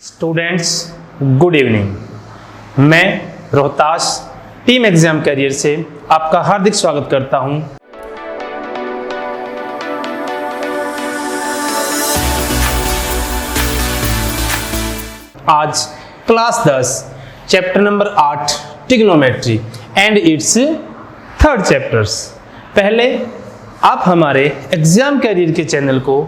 Students good evening. मैं Rohtas team exam career से आपका हार्दिक स्वागत करता हूं। आज class 10 chapter number 8 trigonometry and it's third chapters. पहले आप हमारे एग्जाम कैरियर के चैनल को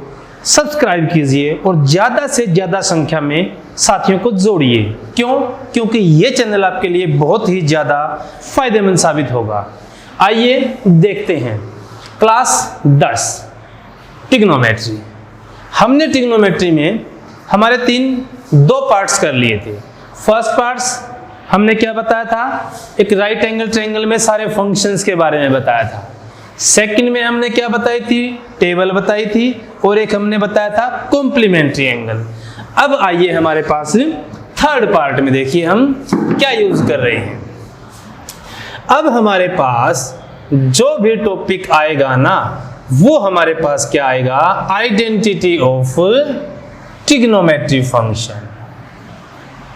सब्सक्राइब कीजिए और ज़्यादा से ज़्यादा संख्या में साथियों को जोड़िए। क्यों? क्योंकि ये चैनल आपके लिए बहुत ही ज़्यादा फायदेमंद साबित होगा। आइए देखते हैं क्लास 10 ट्रिग्नोमेट्री। हमने ट्रिग्नोमेट्री में हमारे दो पार्ट्स कर लिए थे। फर्स्ट पार्ट्स हमने क्या बताया था? एक राइट एंगल ट्रायंगल में सारे फंक्शंस के बारे में बताया था। सेकंड में हमने क्या बताई थी? टेबल बताई थी। और एक हमने बताया था कॉम्प्लीमेंट्री एंगल। अब आइए हमारे पास थर्ड पार्ट में देखिए हम क्या यूज कर रहे हैं। अब हमारे पास जो भी टॉपिक आएगा ना, वो हमारे पास क्या आएगा? Identity of trigonometry function.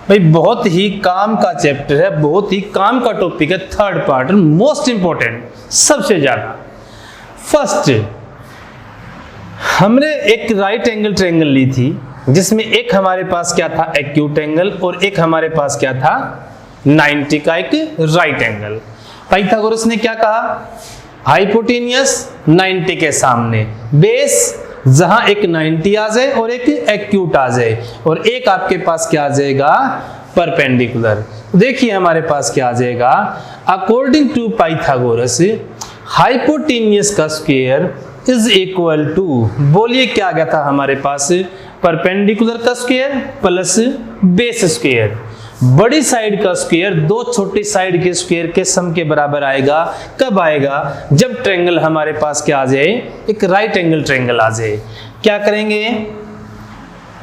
भाई बहुत ही काम का चैप्टर है, बहुत ही काम का टॉपिक है। थर्ड पार्ट मोस्ट इंपॉर्टेंट, सबसे ज्यादा। फर्स्ट हमने एक राइट एंगल ट्रायंगल ली थी जिसमें एक हमारे पास क्या था? एक्यूट एंगल, और एक हमारे पास क्या था? 90 का एक राइट एंगल। पाइथागोरस ने क्या कहा? हाइपोटेनियस 90 के सामने बेस जहां एक 90 आ जाए और एक एक्यूट आ जाए, और एक आपके पास क्या आ जाएगा? परपेंडिकुलर। देखिए हमारे पास क्या आ जाएगा? अकॉर्डिंग टू पाइथागोरस हाइपोटेनियस का स्क्वायर इज इक्वल टू, बोलिए क्या आ गया था हमारे पास? परपेंडिकुलर का स्क्वायर प्लस बेस स्क्वायर। बड़ी साइड का स्क्वायर दो छोटी साइड के स्क्वायर के सम के बराबर आएगा। कब आएगा? जब ट्रायंगल हमारे पास क्या आ जाए? एक राइट एंगल ट्रायंगल आ जाए। क्या करेंगे?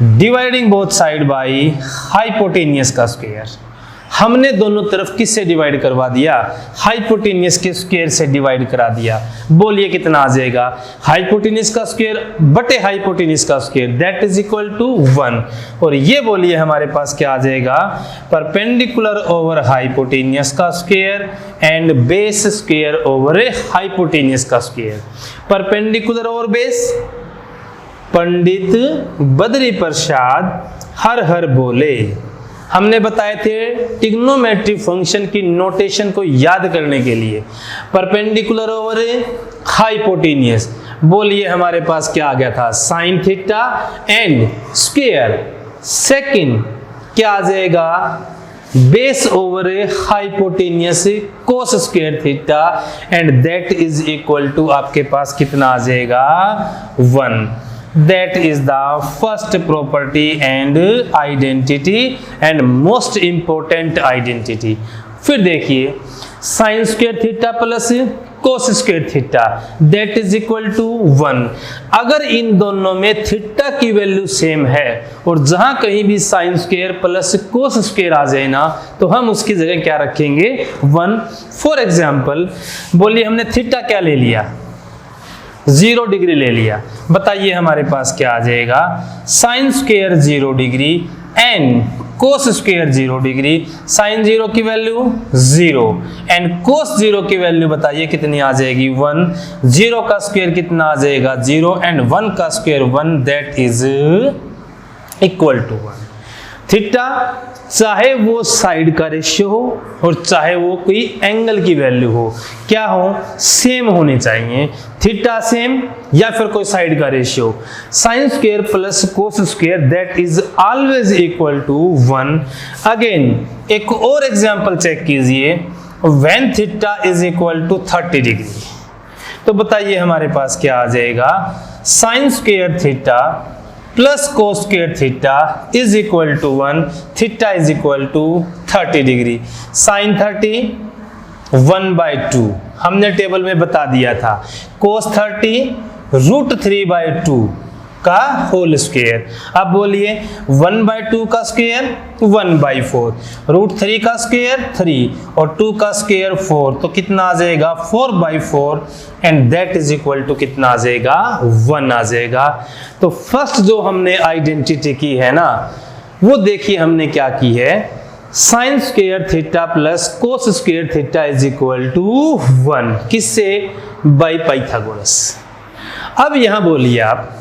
Dividing both side by hypotenuse का स्क्वायर। हमने दोनों तरफ किससे डिवाइड करवा दिया? हाइपोटेनियस के स्क्वायर से डिवाइड करा दिया। बोलिए कितना आ जाएगा? हाइपोटेनियस का स्क्वायर बटे हाइपोटेनियस का square, that is equal to 1। और ये बोलिए हमारे पास क्या आ जाएगा? परपेंडिकुलर ओवर हाइपोटेनियस का square and base square over hypotenuse का square. Perpendicular over base, Pandit Badri Prasad हर हर बोले। हमने बताए थे ट्रिग्नोमेट्री फंक्शन की नोटेशन को याद करने के लिए। परपेंडिकुलर ओवर हाइपोटेनियस, बोलिए हमारे पास क्या आ गया था? Sine theta and square. Second क्या आ जाएगा? Base over hypotenuse cos square theta, and that is equal to आपके पास कितना आ जाएगा? 1। That is the first property and identity and most important identity। फिर देखिए sine square theta plus cos square theta, that is equal to 1। अगर इन दोनों में थीटा की वैल्यू सेम है और जहां कहीं भी sine square plus cos square आ जाए ना, तो हम उसकी जगह क्या रखेंगे? 1। फॉर एग्जाम्पल बोलिए हमने थीटा क्या ले लिया? 0 डिग्री ले लिया। बताइए हमारे पास क्या आ जाएगा? Sine square 0 degree and cos square 0 degree. Sine 0 की वैल्यू 0 एंड कोस 0 की वैल्यू बताइए कितनी आ जाएगी? 1। 0 का स्क्वायर कितना आ जाएगा? 0 एंड 1 का square 1, that is equal to 1। Theta चाहे वो साइड का रेशियो हो और चाहे वो कोई एंगल की वैल्यू हो, क्या हो? सेम होनी चाहिए। थीटा सेम या फिर कोई साइड का ratio. Sine square plus cos square that is always equal to 1। Again एक और एग्जांपल चेक कीजिए। When theta is equal to 30 degree, तो बताइए हमारे पास क्या आ जाएगा? Sine square theta plus cos square theta is equal to 1। Theta is equal to 30 degree. Sine 30 1/2 हमने टेबल में बता दिया था। कोस 30 √3/2 का होल स्क्वायर। अब बोलिए 1/2 का स्क्वायर 1/4, √3 का स्क्वायर 3 और 2 का स्क्वायर 4, तो कितना आ जाएगा? 4/4 and that is equal to कितना आ जाएगा? 1 आ जाएगा। तो फर्स्ट जो हमने आइडेंटिटी की है ना, वो देखिए हमने क्या की है, sine square theta plus cos square theta is equal to 1, किससे, बाई पाइथागोरस। अब यहां बोलिए आप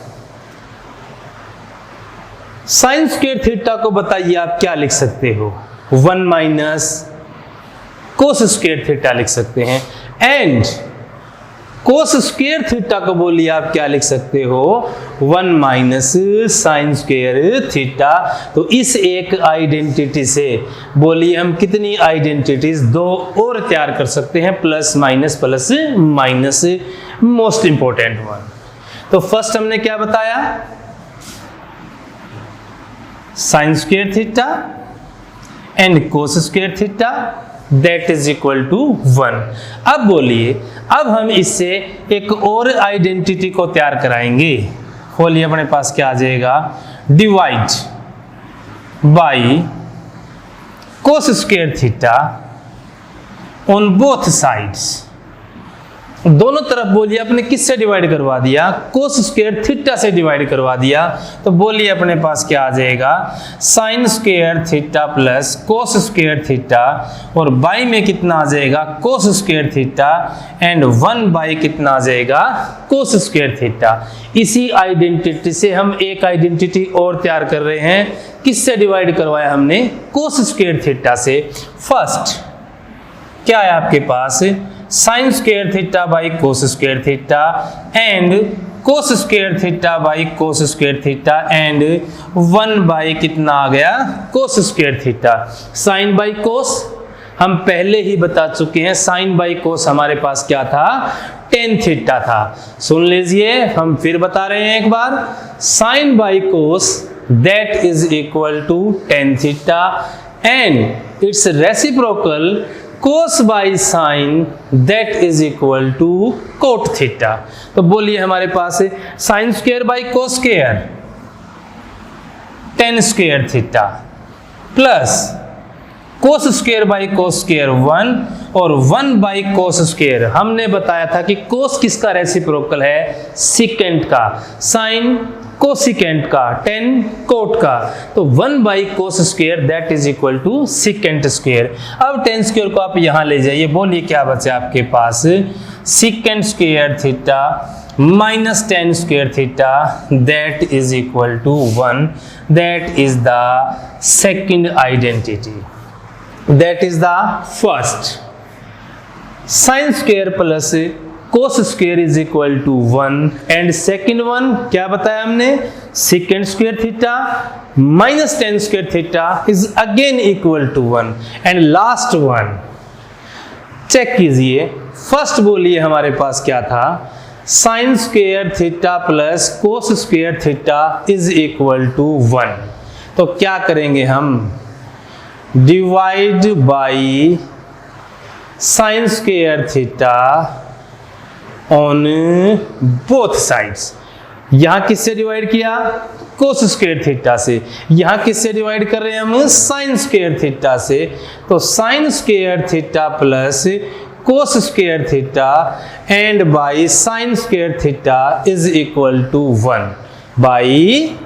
साइन स्क्वायर थीटा को बताइए आप क्या लिख सकते हो, 1 माइनस कोस स्क्वायर थीटा लिख सकते हैं, एंड कोस स्क्वायर थीटा को बोलिए आप क्या लिख सकते हो, 1 माइनस साइन स्क्वायर थीटा। तो इस एक आइडेंटिटी से बोलिए हम कितनी आइडेंटिटीज, 2 और तैयार कर सकते हैं, plus minus, most important one. तो फर्स्ट हमने क्या बताया, sine square theta and cos square theta that is equal to 1। अब बोलिए, अब हम इससे एक और आइडेंटिटी को तैयार कराएंगे। बोलिए अपने पास क्या आ जाएगा, divide by cos square theta on both sides. दोनों तरफ बोलिए अपने किससे डिवाइड करवा दिया, कोस स्क्वायर थीटा से डिवाइड करवा दिया। तो बोलिए अपने पास क्या आ जाएगा, sine square theta plus cos square theta, और बाई में कितना आ जाएगा, कोस स्क्वायर थीटा, एंड 1 बाई कितना आ जाएगा, कोस स्क्वायर थीटा। इसी आइडेंटिटी से हम एक आइडेंटिटी और तैयार कर रहे हैं, किससे डिवाइड करवाया हमने, कोस स्क्वायर थीटा से। फर्स्ट क्या है आपके पास, sine square theta by cos square theta and cos square theta by cos square theta, and 1 by कितना आ गया, cos square theta. Sine by cos हम पहले ही बता चुके हैं, साइन बाई कोस हमारे पास क्या था, टेन थीटा था। सुन लीजिए, हम फिर बता रहे हैं एक बार, sine by cos that is equal to tan theta and it's reciprocal cos by sine that is equal to cot theta. तो बोलिए हमारे पास है sine square by cos square tan square theta plus cos square by cos square 1 और 1 by cos square. हमने बताया था कि कोस किसका रेसिप्रोकल है, सिकेंट का, साइन कोसिकेंट का, टेन कोट का। तो 1 by cos square that is equal to secant square. अब टेन स्क्वायर को आप यहां ले जाइए, बोलिए क्या बचे आपके पास, secant square theta minus tan square theta that is equal to 1। That is the second identity, that is the first. Sine square plus cos square is equal to 1 and second one क्या बताया हमने, second square theta minus tan square theta is again equal to 1 and last one check कीजिए। First बोलिए हमारे पास क्या था, sine square theta plus cos square theta is equal to 1। तो क्या करेंगे हम, divide by sine square theta on both sides. यहां किससे डिवाइड किया, कोस स्क्वायर थीटा से। यहां किससे डिवाइड कर रहे हैं हम, साइन स्क्वायर थीटा से। तो sine square theta plus cos square theta and by sine square theta is equal to 1 by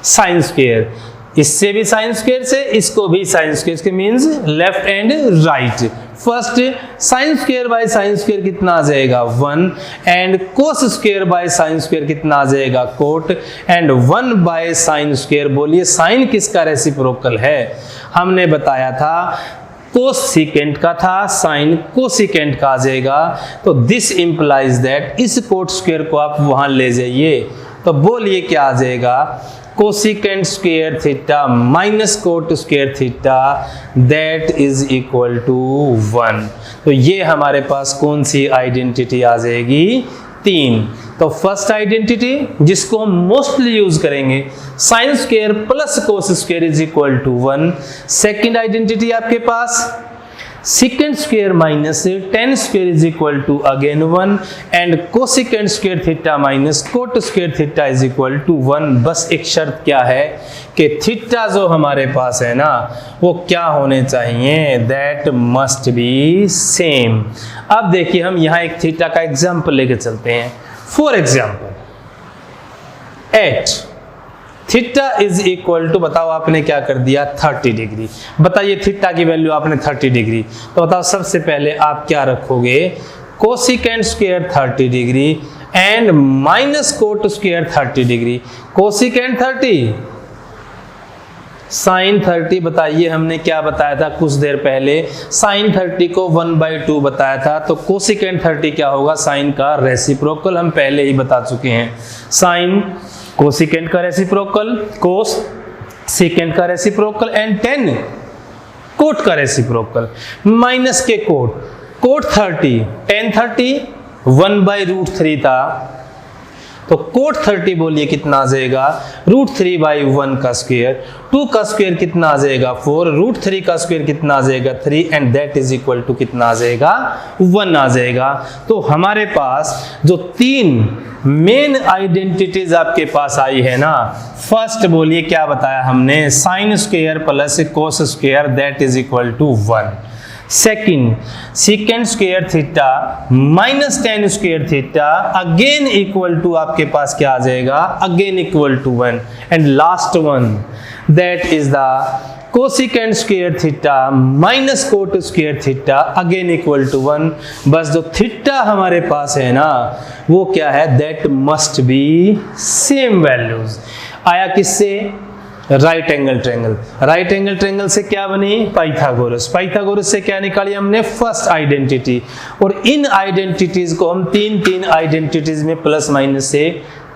sine square. इससे भी साइन स्क्वायर से, इसको भी साइन स्क्वायर, इसके means left and right. First sine square by sine square कितना आ जाएगा 1 and cos square by sine square कितना आ जाएगा cot and 1 by sine square. बोलिए साइन किसका रेसिप्रोकल है, हमने बताया था कोस सिकेंट का था, साइन कोसिकेंट का आ जाएगा। तो दिस इंप्लाइज दैट इस कोट स्क्वायर को आप वहां ले जाइए, तो बोलिए क्या आ जाएगा, cosecant square theta minus cot square theta that is equal to 1। तो ये हमारे पास कौन सी आइडेंटिटी आ जाएगी, 3। तो फर्स्ट आइडेंटिटी जिसको हम मोस्टली यूज करेंगे, sine square plus cos square is equal to 1। Second identity आपके पास secant square minus tan square is equal to again 1 and cosecant square theta minus cot square theta is equal to 1। बस एक शर्त क्या है कि theta जो हमारे पास है ना वो क्या होने चाहिए, दैट मस्ट बी सेम। अब देखिए हम यहां एक थीटा का एग्जांपल लेके चलते हैं। For example at theta is equal to, बताओ आपने क्या कर दिया 30 डिग्री। बताइए थीटा की वैल्यू आपने 30 डिग्री, तो बताओ सबसे पहले आप क्या रखोगे, cosecant square 30 degree and minus cot square 30 degree. Cosecant 30 sine 30, बताइए हमने क्या बताया था कुछ देर पहले, साइन 30 को 1/2 बताया था, तो कोसिकेंट 30 क्या होगा, साइन का रेसिप्रोकल, हम पहले ही बता चुके हैं। साइन कोसिकेंट का रेसिप्रोकल, कोस सेकेंड का रेसिप्रोकल एंड टेन कोट का रेसिप्रोकल, माइनस के कोट 30, टेन 30 1/√3 था, तो कोट 30 बोलिए कितना आ जाएगा, √3/1 का स्क्वायर, 2 का स्क्वायर कितना आ जाएगा 4, √3 का स्क्वायर कितना आ जाएगा 3 and that is equal to कितना आ जाएगा 1 आ जाएगा। तो हमारे पास जो 3 मेन आइडेंटिटीज आपके पास आई है ना, फर्स्ट बोलिए क्या बताया हमने, sine square plus cos square that is equal to 1। Second, second square theta minus tan square theta again equal to आपके पास क्या आ जाएगा, again equal to 1 and last one that is the cosecant square theta minus cot square theta again equal to 1। बस जो theta हमारे पास है ना वो क्या है, that must be same values. आया किससे, right angle triangle, right angle triangle से क्या बनी, पाइथागोरस, पाइथागोरस से क्या निकाली हमने, फर्स्ट आइडेंटिटी, और इन आइडेंटिटीज को हम तीन आइडेंटिटीज में प्लस माइनस से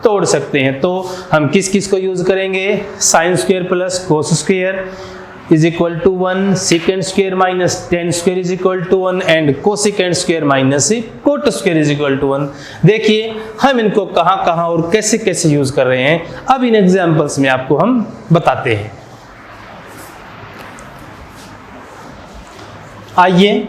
तोड़ सकते हैं। तो हम किस किस को यूज करेंगे, sine square plus cos square is equal to 1, second square minus tan square is equal to 1 and cosecant square minus cot square is equal to 1। देखिए हम इनको कहां कहां और कैसे कैसे यूज कर रहे हैं, अब इन एग्जांपल्स में आपको हम बताते हैं। आइए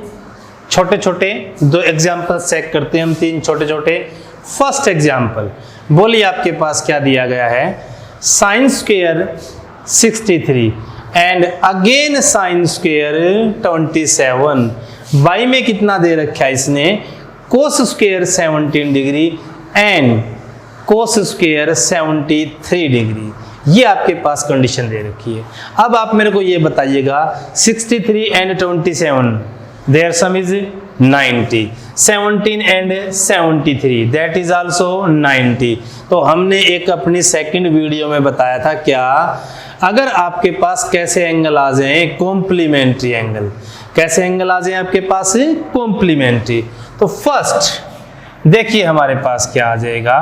छोटे छोटे दो एग्जांपल्स चेक करते हैं हम, 3 छोटे छोटे। फर्स्ट एग्जांपल बोलिए आपके पास क्या दिया गया है, sine square 63 and again sine square 27, y में कितना दे रखा है इसने, cos square 17 degree and cos square 73 degree, ये आपके पास कंडीशन दे रखी है। अब आप मेरे को ये बताइएगा 63 and 27 their sum is 90, 17 and 73 that is also 90। तो हमने एक अपनी सेकंड वीडियो में बताया था क्या, अगर आपके पास कैसे एंगल आ जाए, कॉम्प्लीमेंट्री एंगल, कैसे एंगल आ जाए आपके पास कॉम्प्लीमेंट्री, तो फर्स्ट देखिए हमारे पास क्या आ जाएगा,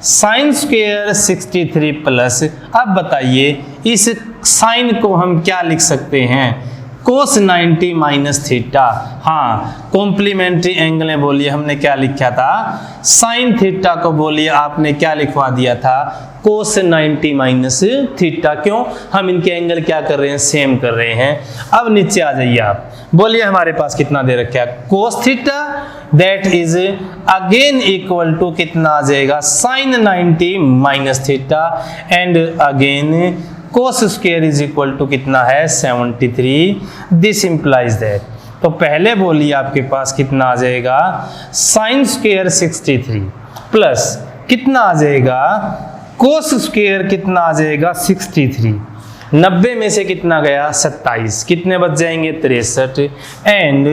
साइन स्क्वायर 63 प्लस, अब बताइए इस साइन को हम क्या लिख सकते हैं, कोस 90 माइनस थीटा। हाँ कॉम्प्लीमेंट्री एंगल में बोलिए हमने क्या लिखा था, साइन थीटा को बोलिए आपने क्या लिखवा दिया था, कोस 90 माइनस थीटा। क्यों, हम इनके एंगल क्या कर रहे हैं, सेम कर रहे हैं। अब नीचे आ जाइए आप, बोलिए हमारे पास कितना दे रखा है, cos theta that is again equal to कितना आ जाएगा, sine 90 minus theta and again cos square is equal to कितना है 73। दिस इंप्लाइज दैट, तो पहले बोलिए आपके पास कितना आ जाएगा, साइन स्क्वायर 63 प्लस कितना आ जाएगा, कोस स्क्वायर कितना आ जाएगा 63, 90 में से कितना गया 27, कितने बच जाएंगे 63 एंड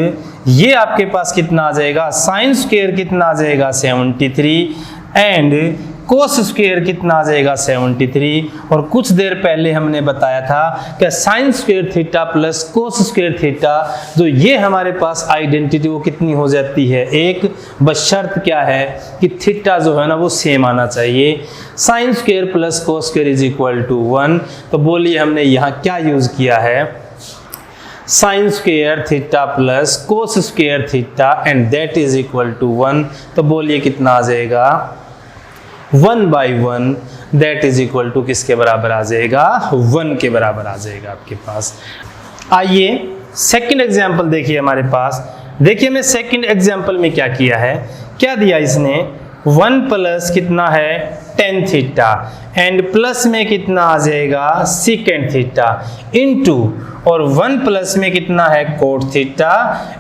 ये आपके पास कितना आ जाएगा, साइन स्क्वायर कितना आ जाएगा 73 एंड कोस स्क्वायर कितना आ जाएगा 73। और कुछ देर पहले हमने बताया था कि sign square theta plus cos square theta, जो ये हमारे पास आइडेंटिटी वो कितनी हो जाती है एक, बस शर्त क्या है कि थीटा जो है ना वो सेम आना चाहिए। Sine square plus cos square is equal to 1, तो बोलिए हमने यहाँ क्या यूज किया है, sine square theta plus cos square theta and that is equal to 1, तो बोलिए कितना आ जाएगा 1/1 दैट इज इक्वल टू किसके बराबर आ जाएगा, 1 के बराबर आ जाएगा आपके पास। आइए सेकंड एग्जांपल देखिए हमारे पास, देखिए मैं सेकंड एग्जांपल में क्या किया है, क्या दिया इसने 1 प्लस कितना है टेन थीटा एंड प्लस में कितना आ जाएगा सेकेंड थीटा इनटू, और 1 प्लस में कितना है कोट थीटा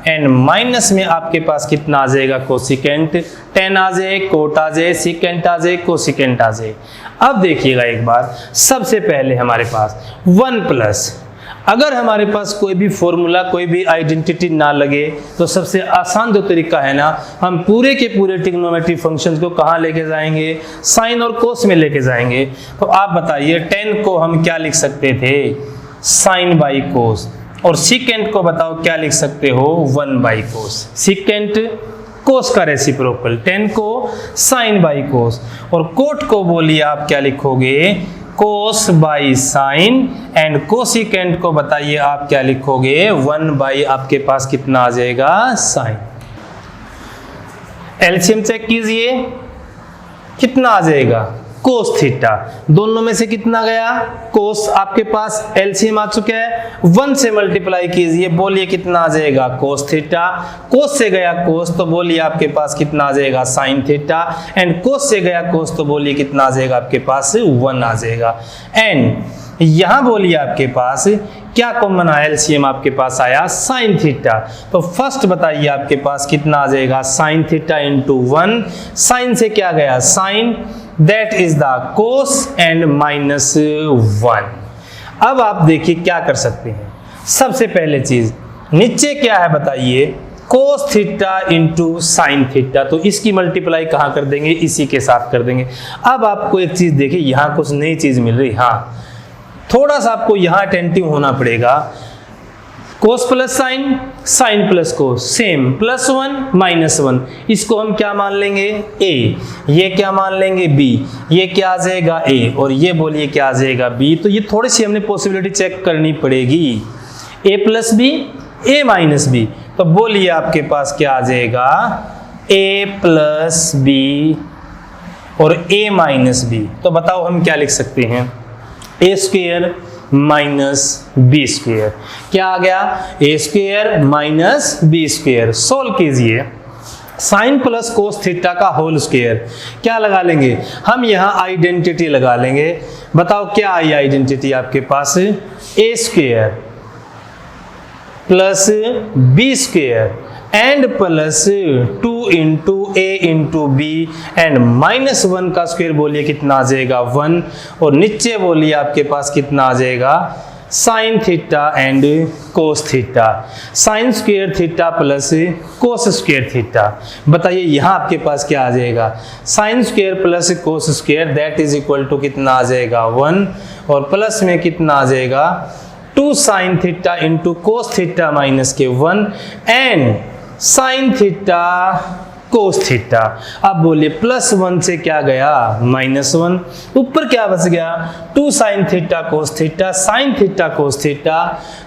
एंड माइनस में आपके पास कितना आ जाएगा कोसिकेंट, टेन आ जाए कोट आ जाए सेकेंट आ जाए कोसिकेंट आ जाए। अब देखिएगा एक बार, सबसे पहले हमारे पास 1 प्लस, अगर हमारे पास कोई भी फॉर्मूला, कोई भी आइडेंटिटी ना लगे तो सबसे आसान जो तरीका है ना, हम पूरे के पूरे ट्रिग्नोमेट्रिक फंक्शंस को कहाँ लेके जाएंगे, साइन और कोस में लेके जाएंगे। तो आप बताइए 10 को हम क्या लिख सकते थे, साइन बाई कोस, और सीकेंट को बताओ क्या लिख सकते हो, 1 बाई कोस। सीकेंट कोस का रेसिप्रोकल, 10 को साइन बाई कोस, और कोट को बोलिए आप क्या लिखोगे, कोस बाई साइन, एंड कोसिकेंट को बताइए आप क्या लिखोगे, 1 बाई आपके पास कितना आ जाएगा, साइन। एलसीएम चेक कीजिए, कितना आ जाएगा, कोस थीटा, दोनों में से कितना गया, कोस, आपके पास एलसीएम आ चुका है, 1 से मल्टीप्लाई कीजिए, बोलिए कितना आ जाएगा, कोस थीटा, कोस से गया कोस तो बोलिए आपके पास कितना आ जाएगा, साइन थीटा, एंड कोस से गया कोस तो बोलिए कितना आ जाएगा आपके पास, 1 आ जाएगा। एंड यहां बोलिए आपके पास क्या कॉमन आया, एलसीएम आपके पास आया साइन थीटा, तो फर्स्ट बताइए आपके पास कितना आ जाएगा, साइन थीटा इंटू 1, साइन से क्या गया, sine, that is the cos, and minus 1। अब आप देखिए क्या कर सकते हैं, सबसे पहले चीज नीचे क्या है बताइए, cos theta into sine theta, तो इसकी मल्टीप्लाई कहाँ कर देंगे, इसी के साथ कर देंगे। अब आपको एक चीज देखिए, यहाँ कुछ नई चीज मिल रही, हाँ थोड़ा सा आपको यहाँ अटेंटिव होना पड़ेगा, cos plus sine, sine plus cos, same, +1 -1, इसको हम क्या मान लेंगे, a, ये क्या मान लेंगे, b, ये क्या आ जाएगा a, और ये बोलिए क्या आ जाएगा b। तो ये थोड़ी सी हमने पॉसिबिलिटी चेक करनी पड़ेगी, a + b, a - b, तो बोलिए आपके पास क्या आ जाएगा, a + b और a - b, तो बताओ हम क्या लिख सकते हैं, a² - b², क्या आ गया, a² - b²। सोल्व कीजिए, साइन प्लस कोस थीटा का होल स्क्वायर क्या लगा लेंगे, हम यहाँ आइडेंटिटी लगा लेंगे, बताओ क्या आई आइडेंटिटी आपके पास, a² + b² and +2 into a into B, and -1 का स्क्वायर बोलिए कितना आ जाएगा, 1, और नीचे बोलिए आपके पास कितना आ जाएगा, sine theta and cos theta, sine square theta plus cos square theta. बताइए यहाँ आपके पास क्या आ जाएगा, sine square plus cos square, that is equal to कितना आ जाएगा, 1, और प्लस में कितना आ जाएगा, 2 sine theta into cos theta minus के 1, and sine theta cos theta. अब बोलिए +1 से क्या गया, -1, ऊपर क्या बच गया, 2 sine theta cos theta, sine theta cos theta,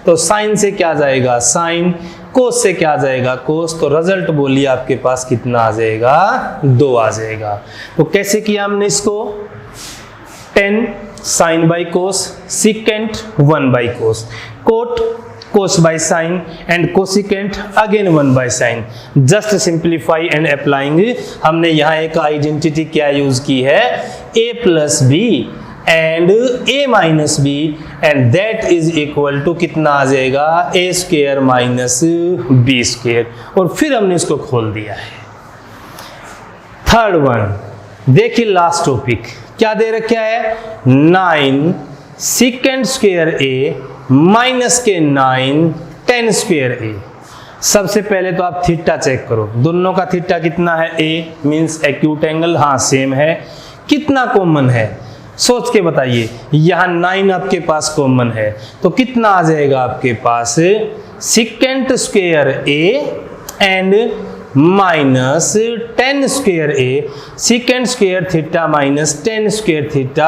तो साइन से क्या जाएगा, साइन, कोस से क्या जाएगा, कोस, तो रिजल्ट बोलिए आपके पास कितना आ जाएगा, 2 आ जाएगा। तो कैसे किया हमने इसको, 10 sine by cos, secant 1 by cos, cot cos by sin, and cosecant again 1 by sin, just simplify and applying। हमने यहाँ एक आइडेंटिटी क्या यूज की है, a + b and a - b, and that is equal to कितना आ जाएगा, a² - b², और फिर हमने इसको खोल दिया है। थर्ड वन देखिए, लास्ट टॉपिक क्या दे रखा है, 9 सीकेंट स्क्वायर a माइनस के 9 10 स्क्वायर a। सबसे पहले तो आप थीटा चेक करो, दोनों का थीटा कितना है, a मींस एक्यूट एंगल, हाँ सेम है, कितना कॉमन है सोच के बताइए, यहाँ 9 आपके पास कॉमन है, तो कितना आ जाएगा आपके पास, secant square a and minus 10 square a, secant square theta minus 10 square theta.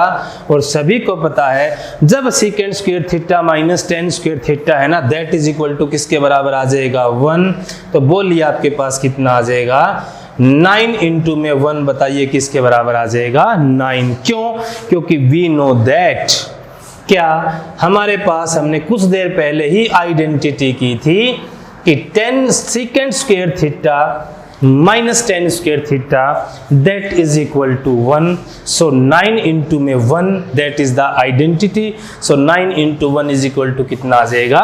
और सभी को पता है जब secant square theta minus 10 square theta है ना, दैट इज इक्वल टू किसके बराबर आ जाएगा, 1। तो बोलिए आपके पास कितना आ जाएगा, 9 इंटू में 1, बताइए किसके बराबर आ जाएगा, 9। क्यों, क्योंकि वी नो दैट, क्या हमारे पास हमने कुछ देर पहले ही आइडेंटिटी की थी कि 10 secant square theta minus 10 square theta that is equal to 1। So 9 into में 1, that is the identity. So 9 into 1 is equal to कितना आ जाएगा,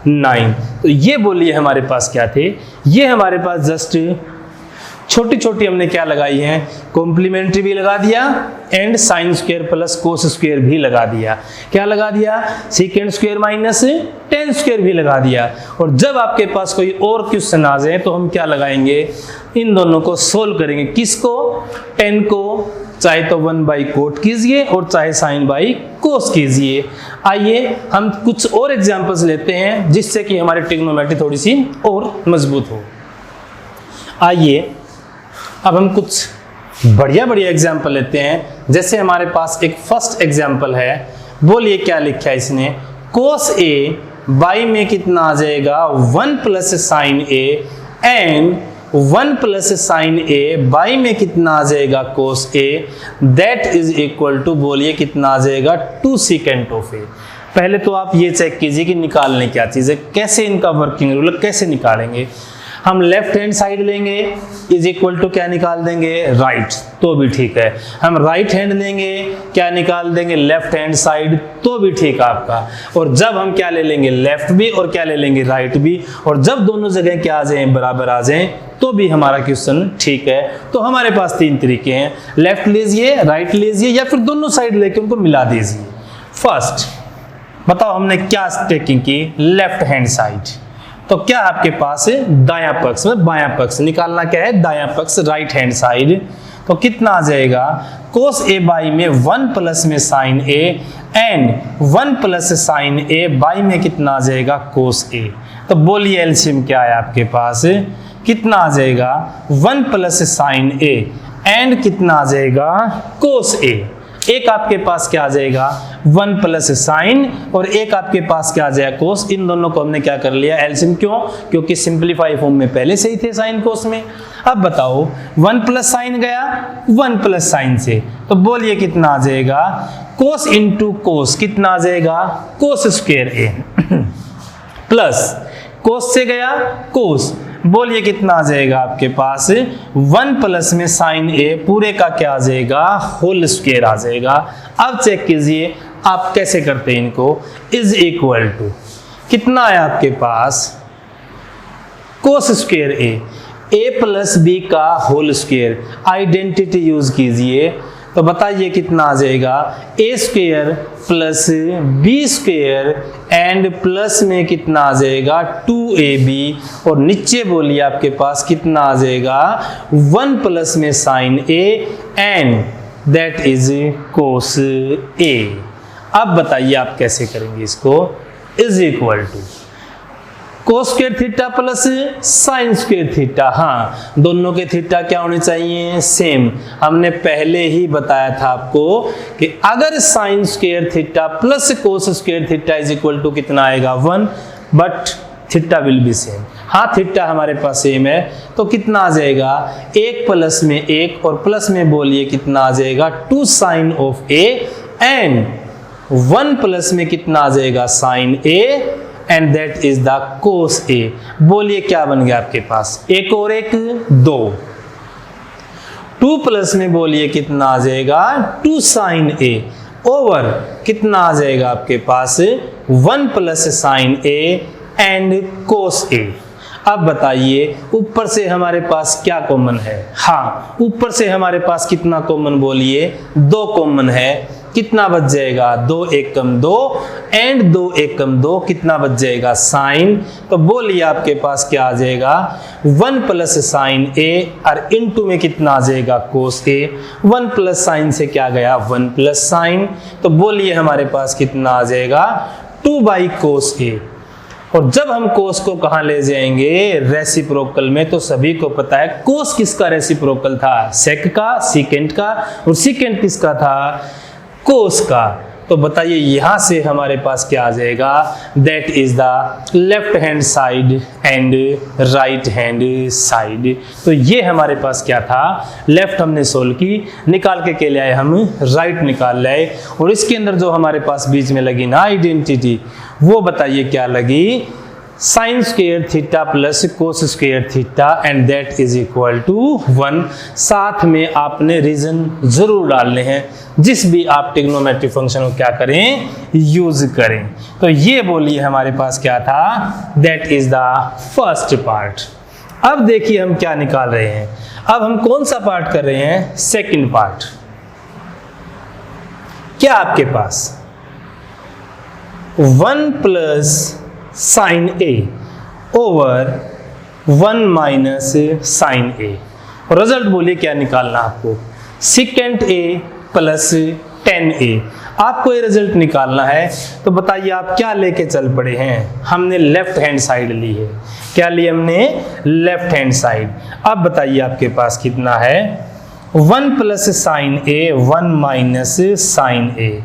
9। तो ये बोलिए हमारे पास क्या थे, ये हमारे पास जस्ट छोटी छोटी हमने क्या लगाई है, कॉम्प्लीमेंट्री भी लगा दिया and sign square plus cos square भी लगा दिया। क्या लगा दिया? Second square minus tan square भी लगा दिया। और जब आपके पास कोई और क्वेश्चन आ जाए तो हम क्या लगाएंगे? इन दोनों को सोल्व करेंगे। किसको? 10 को चाहे तो 1 बाई कोट कीजिए और चाहे साइन बाई कोस कीजिए। आइए हम कुछ और एग्जांपल्स लेते हैं जिससे कि हमारी ट्रिग्नोमेट्री थोड़ी सी और मजबूत हो। आइए अब हम कुछ बढ़िया एग्जांपल लेते हैं। जैसे हमारे पास एक फर्स्ट एग्जांपल है, बोलिए क्या लिखा है इसने? कोस ए बाई में कितना आ जाएगा? 1 plus sine A and 1 plus sine A by में कितना आ जाएगा? Cos A, that is equal to, बोलिए कितना आ जाएगा? 2 सेकेंड ऑफ ए। पहले तो आप ये चेक कीजिए कि निकालने क्या चीज़ है, कैसे इनका वर्किंग रूल कैसे निकालेंगे। हम लेफ्ट हैंड साइड लेंगे इज इक्वल टू क्या निकाल देंगे? राइट, तो भी ठीक है। हम राइट हैंड लेंगे क्या निकाल देंगे? लेफ्ट हैंड साइड, तो भी ठीक है आपका। और जब हम क्या ले लेंगे? लेफ्ट भी, और क्या ले लेंगे? राइट भी। और जब दोनों जगह क्या आ जाए? बराबर आ जाए, तो भी हमारा क्वेश्चन ठीक है। तो हमारे पास 3 तरीके हैं, लेफ्ट लीजिए, राइट लीजिए, या फिर दोनों साइड लेके उनको मिला दीजिए। फर्स्ट बताओ हमने क्या टेकिंग की? Left hand side. तो क्या आपके पास है? दायां पक्ष में बायां पक्ष निकालना क्या है? दायां पक्ष, राइट हैंड साइड। तो कितना आ जाएगा? कोस ए बाई में 1 प्लस में sine A and 1 plus sine A by में कितना आ जाएगा? कोस ए। तो बोलिए एलसीएम क्या है आपके पास? कितना आ जाएगा? 1 प्लस साइन ए एंड कितना आ जाएगा? Cos A. एक आपके पास क्या आ जाएगा? 1 प्लस साइन, और एक आपके पास क्या आ जाएगा? कोस। इन दोनों को हमने क्या कर लिया? एलसीएम। क्यों? क्योंकि सिंपलीफाई फॉर्म में पहले से ही थे साइन कोस में। अब बताओ 1 प्लस साइन गया 1 प्लस साइन से, तो बोलिए कितना आ जाएगा? कोस इंटू कोस कितना आ जाएगा? कोस स्क्वायर ए प्लस कोस से गया कोस, बोलिए कितना आ जाएगा आपके पास? 1 प्लस में साइन ए पूरे का क्या आ जाएगा? होल स्क्वायर आ जाएगा। अब चेक कीजिए आप कैसे करते हैं इनको। इज इक्वल टू कितना है आपके पास? Cos square A plus B का होल स्क्वायर, आइडेंटिटी यूज कीजिए। तो बताइए कितना आ जाएगा? A square plus B square and plus में कितना आ जाएगा? 2ab, और नीचे बोलिए आपके पास कितना आ जाएगा? 1 प्लस में sine A and that is cos A. अब बताइए आप कैसे करेंगे इसको? Is equal to cos square theta plus sine square theta. हाँ, दोनों के थीटा क्या होने चाहिए? सेम। हमने पहले ही बताया था आपको कि अगर sine square theta plus cos square theta is equal to कितना आएगा? 1, but theta will be same. हाँ, थीटा हमारे पास सेम है, तो कितना आ जाएगा? 1 प्लस में 1 और प्लस में बोलिए कितना आ जाएगा? 2 sine of A and 1 plus में कितना आ जाएगा? Sine A and that is the cos A. बोलिए क्या बन गया आपके पास? एक और एक 2। 2 प्लस में बोलिए कितना आ जाएगा? 2 साइन ए ओवर कितना आ जाएगा आपके पास? 1 plus sine A and cos A. अब बताइए ऊपर से हमारे पास क्या कॉमन है? हाँ, ऊपर से हमारे पास कितना कॉमन? बोलिए 2 कॉमन है। कितना बच जाएगा? 2 1 कम 2 एंड 2 1 कम 2 कितना बच जाएगा? साइन। तो बोलिए आपके पास क्या आ जाएगा? 1 प्लस साइन ए और इनटू में कितना आ जाएगा? कोस ए। 1 प्लस साइन से क्या गया? 1 प्लस साइन। तो बोलिए हमारे पास कितना आ जाएगा? 2 बाई कोस ए। और जब हम कोस को कहाँ ले जाएंगे? रेसिप्रोकल में। तो सभी को पता है कोस किसका रेसिप्रोकल था? सेक का, सीकेंट का, और सीकेंट किसका था? कोस का। तो बताइए यहां से हमारे पास क्या आ जाएगा? That is the left hand side and right hand side. तो ये हमारे पास क्या था? लेफ्ट हमने सोल्व की, निकाल के ले आए हम राइट निकाल लाए, और इसके अंदर जो हमारे पास बीच में लगी ना आइडेंटिटी, वो बताइए क्या लगी? Sine square theta plus cos square theta and that is equal to 1। साथ में आपने रीजन जरूर डालने हैं, जिस भी आप ट्रिग्नोमेट्रिक फंक्शन को क्या करें? यूज करें। तो ये बोलिए हमारे पास क्या था? That is the first part. अब देखिए हम क्या निकाल रहे हैं। अब हम कौन सा पार्ट कर रहे हैं? Second part. क्या आपके पास 1 प्लस साइन ए ओवर 1 माइनस साइन ए। रिजल्ट बोलिए क्या निकालना आपको, सेकेंड ए प्लस 10a। आपको ये रिजल्ट निकालना है तो बताइए आप क्या लेके चल पड़े हैं। हमने लेफ्ट हैंड साइड ली है। क्या ली हमने? Left hand side. अब बताइए आपके पास कितना है, 1 प्लस साइन ए 1 माइनस साइन ए।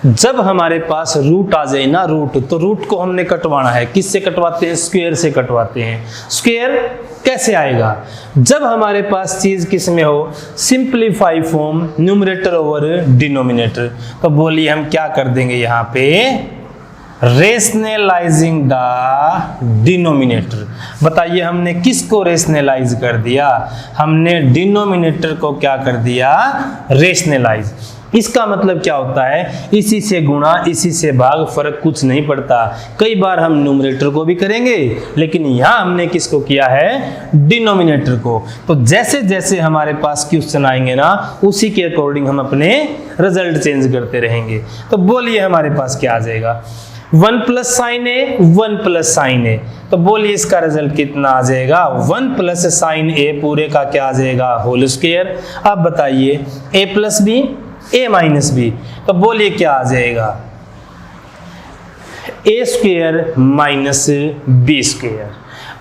जब हमारे पास रूट आ जाए ना, रूट, तो रूट को हमने कटवाना है। किससे कटवाते हैं? स्क्वायर से कटवाते हैं। स्क्वायर कैसे आएगा? जब हमारे पास चीज किस में हो, simplify form, numerator over denominator. तो बोलिए हम क्या कर देंगे यहाँ पे, रेशनलाइजिंग द डिनोमिनेटर। बताइए हमने किसको रेशनलाइज कर दिया? हमने डिनोमिनेटर को क्या कर दिया? रेशनलाइज। इसका मतलब क्या होता है, इसी से गुणा इसी से भाग, फर्क कुछ नहीं पड़ता। कई बार हम न्यूमरेटर को भी करेंगे, लेकिन यहां हमने किसको किया है? डिनोमिनेटर को। तो जैसे जैसे हमारे पास क्वेश्चन आएंगे ना, उसी के अकॉर्डिंग हम अपने रिजल्ट चेंज करते रहेंगे। तो बोलिए हमारे पास क्या आ जाएगा, 1 प्लस साइन ए 1 प्लस साइन ए। तो बोलिए इसका रिजल्ट कितना आ जाएगा, 1 प्लस साइन ए पूरे का क्या आ जाएगा? Whole square. अब बताइए a plus B a minus B. तो बोलिए क्या आ जाएगा, a square minus B square.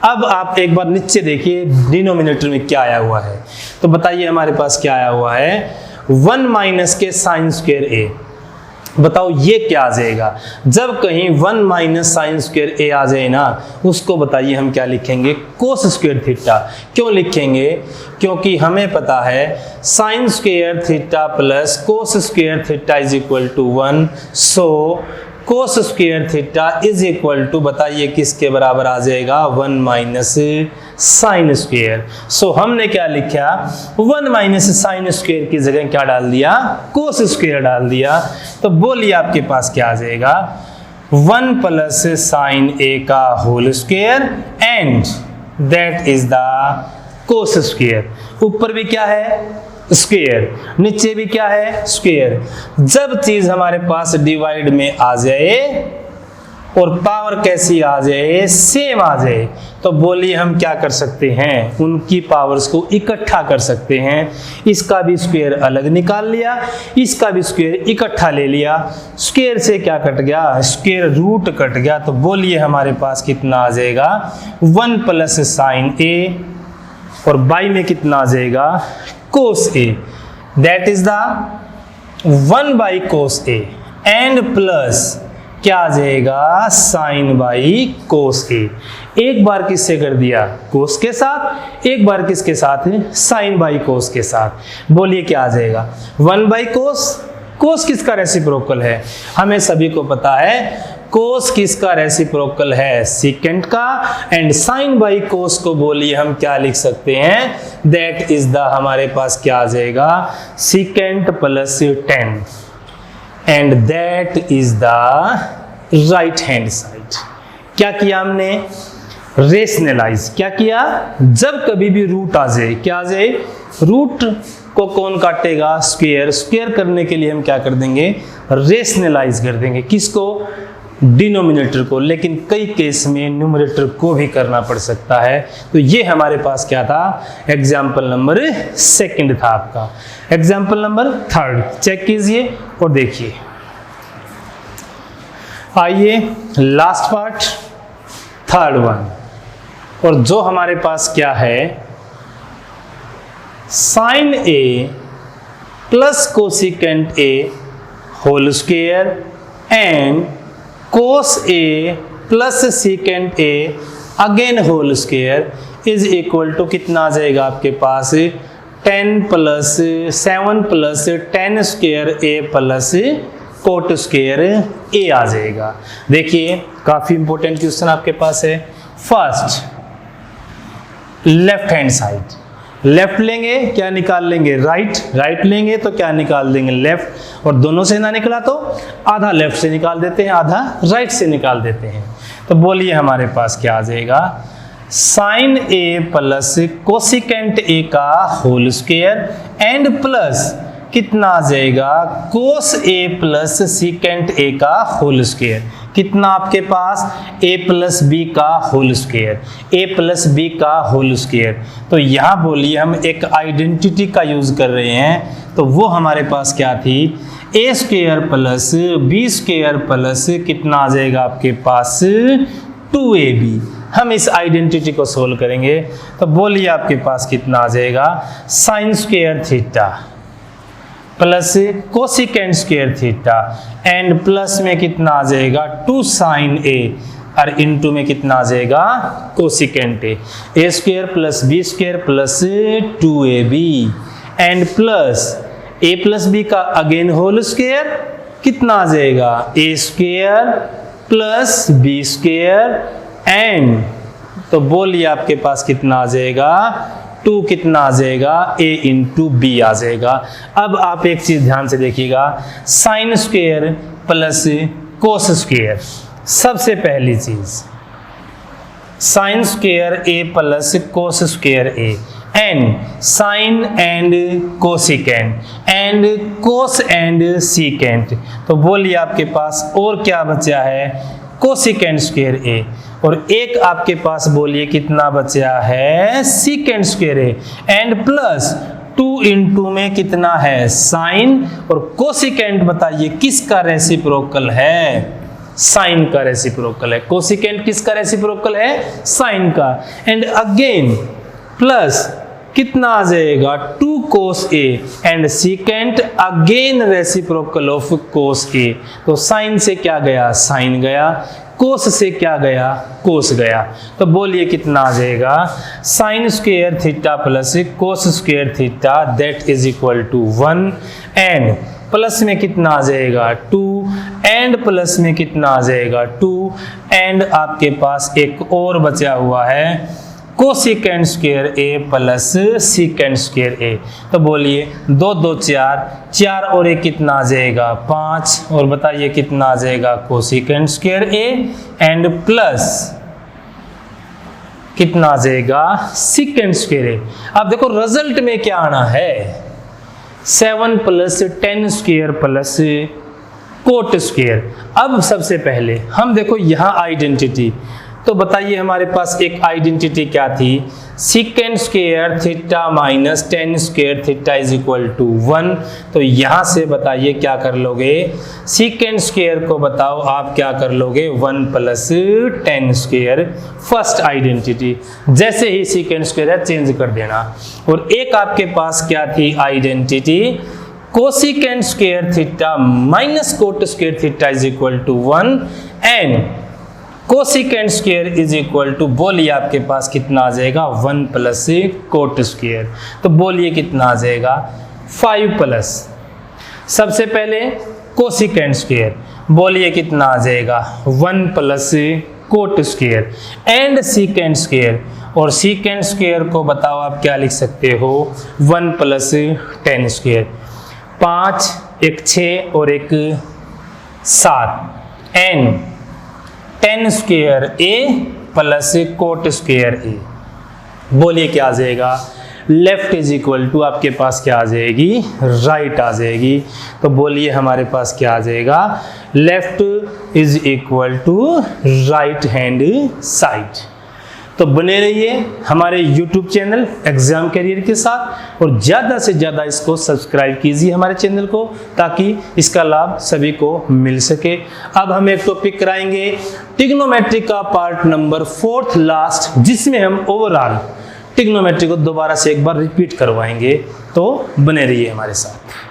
अब आप एक बार नीचे देखिए डिनोमिनेटर में क्या आया हुआ है। तो बताइए हमारे पास क्या आया हुआ है, 1 माइनस के साइन स्क्वायर ए। बताओ ये क्या आ जाएगा? जब कहीं 1 माइनस साइन स्क्वायर ए आ जाए ना, उसको बताइए हम क्या लिखेंगे? Cos square theta. क्यों लिखेंगे? क्योंकि हमें पता है sine square theta plus cos square theta is equal to 1। So cos square theta is equal to, बताइए किसके बराबर आ जाएगा? 1 माइनस साइन स्क्वायर। सो हमने क्या लिखा, 1 माइनस साइन स्क्वायर की जगह क्या डाल दिया? कोस स्क्वायर डाल दिया। तो बोलिए आपके पास क्या आ जाएगा, 1 प्लस साइन ए का whole square and that is the cos square. ऊपर भी क्या है? स्क्वायर, नीचे भी क्या है? स्क्वायर। जब चीज हमारे पास डिवाइड में आ जाए और पावर कैसी आ जाए? सेम आ जाए, तो बोलिए हम क्या कर सकते हैं? उनकी पावर्स को इकट्ठा कर सकते हैं। इसका भी स्क्वायर अलग निकाल लिया, इसका भी स्क्वायर इकट्ठा ले लिया। स्क्वायर से क्या कट गया? स्क्वायर रूट कट गया। तो बोलिए हमारे पास कितना आ जाएगा, 1 प्लस साइन ए और बाई में कितना आ जाएगा? Cos A. That is the 1 by cos A and plus क्या आ जाएगा? Sine by cos A. एक बार किससे कर दिया? कोस के साथ। एक बार किसके साथ? साइन बाई कोस के साथ। बोलिए क्या आ जाएगा? 1 बाई कोस। कोस किसका रेसिप्रोकल है? हमें सभी को पता है कोस किसका रेसिप्रोकल है? सेकेंड का। एंड साइन बाई कोस को बोलिए हम क्या लिख सकते हैं? दैट इज द, हमारे पास क्या आ जाएगा? Second plus 10 and that is the right hand side. क्या किया हमने? रेशनलाइज। क्या किया? जब कभी भी रूट आ जाए, क्या आ जाए? रूट को कौन काटेगा? स्क्वायर। स्क्वायर करने के लिए हम क्या कर देंगे? रेशनलाइज कर देंगे। किसको? डिनोमिनेटर को। लेकिन कई केस में न्यूमरेटर को भी करना पड़ सकता है। तो ये हमारे पास क्या था? एग्जाम्पल नंबर 2 था आपका। एग्जाम्पल नंबर 3 चेक कीजिए और देखिए। आइए लास्ट पार्ट, 3rd वन। और जो हमारे पास क्या है, sine A plus cosecant A whole square and cos A plus secant A again whole square is equal to कितना आ जाएगा आपके पास? 10 plus 7 plus 10 square A plus cot square A आ जाएगा। देखिए काफी इंपॉर्टेंट क्वेश्चन आपके पास है। First, left hand side. Left लेंगे क्या निकाल लेंगे? राइट। राइट लेंगे तो क्या निकाल देंगे? लेफ्ट। और दोनों से ना निकला तो आधा लेफ्ट से निकाल देते हैं, आधा राइट से निकाल देते हैं। तो बोलिए हमारे पास क्या आ जाएगा? Sine A plus cosecant A का होल स्क्वायर एंड प्लस कितना आ जाएगा cos A plus secant A का होल स्क्वायर। कितना आपके पास a प्लस बी का whole square, a plus B का होल स्क्वायर। तो यहाँ बोलिए हम एक आइडेंटिटी का यूज कर रहे हैं, तो वो हमारे पास क्या थी, a square plus B square plus कितना आ जाएगा आपके पास 2ab। हम इस आइडेंटिटी को सोल्व करेंगे तो बोलिए आपके पास कितना आ जाएगा sine square theta plus cosecant square theta and plus में कितना आ जाएगा 2 साइन ए और इनटू में कितना आ जाएगा cosecant A square plus B square plus 2ab and plus a plus B का अगेन होल स्क्वायर कितना आ जाएगा a square plus B square and तो बोलिए आपके पास कितना आ जाएगा 2 कितना आ जाएगा a इंटू बी आ जाएगा। अब आप एक चीज ध्यान से देखिएगा, sine square plus cos square, सबसे पहली चीज sine square a plus cos square a and sine and cosecant and cos and secant. तो बोलिए आपके पास और क्या बचा है कोसिकेंट स्क्वायर ए और एक आपके पास बोलिए कितना बचा है secant square A and plus 2 into में कितना है साइन और कोसिकेंट बताइए किसका रेसिप्रोकल है, साइन का रेसिप्रोकल है। कोसिकेंट किसका रेसिप्रोकल है, साइन का। एंड अगेन प्लस कितना आ जाएगा 2 cos a and secant again reciprocal of cos a। तो साइन से क्या गया साइन गया, कोस से क्या गया कोस गया। तो बोलिए कितना आ जाएगा sine square theta plus cos square theta that is equal to 1 and plus में कितना आ जाएगा 2 एंड प्लस में कितना आ जाएगा 2 एंड आपके पास एक और बचा हुआ है cosecant square A plus secant square ए। तो बोलिए 2 2 4 4 और एक कितना आ जाएगा 5 और बताइए कितना आ जाएगा cosecant square A and plus कितना आ जाएगा सीकेंट स्क्वायर ए। अब देखो रिजल्ट में क्या आना है 7 plus 10 square plus cot square. अब सबसे पहले हम देखो यहाँ आइडेंटिटी, तो बताइए हमारे पास एक आइडेंटिटी क्या थी secant square theta minus 10 square theta is equal to 1। तो यहां से बताइए क्या कर लोगे सीकेंट स्क्वायर को बताओ आप क्या कर लोगे 1 प्लस 10 स्क्वायर फर्स्ट आइडेंटिटी। जैसे ही सीकेंट स्क्वायर है चेंज कर देना। और एक आपके पास क्या थी identity cosecant square theta minus cot square theta is equal to 1 and cosecant square is equal to बोलिए आपके पास कितना आ जाएगा 1 प्लस कोट स्क्वायर। तो बोलिए कितना आ जाएगा 5 प्लस सबसे पहले कोसिकेंट स्क्वायर बोलिए कितना आ जाएगा 1 plus cot square and secant square. और सीकेंट स्क्वायर को बताओ आप क्या लिख सकते हो 1 प्लस 10 स्क्वायर। 5 एक 6 और एक 7 and 10 square A plus cot square A. बोलिए क्या आ जाएगा लेफ्ट इज इक्वल टू आपके पास क्या आ जाएगी राइट आ जाएगी। तो बोलिए हमारे पास क्या आ जाएगा left is equal to right hand side. तो बने रहिए हमारे YouTube चैनल एग्जाम कैरियर के साथ और ज़्यादा से ज़्यादा इसको सब्सक्राइब कीजिए हमारे चैनल को ताकि इसका लाभ सभी को मिल सके। अब हम एक टॉपिक कराएंगे ट्रिग्नोमेट्री का पार्ट नंबर 4th लास्ट, जिसमें हम ओवरऑल ट्रिग्नोमेट्री को दोबारा से एक बार रिपीट करवाएंगे। तो बने रहिए हमारे साथ।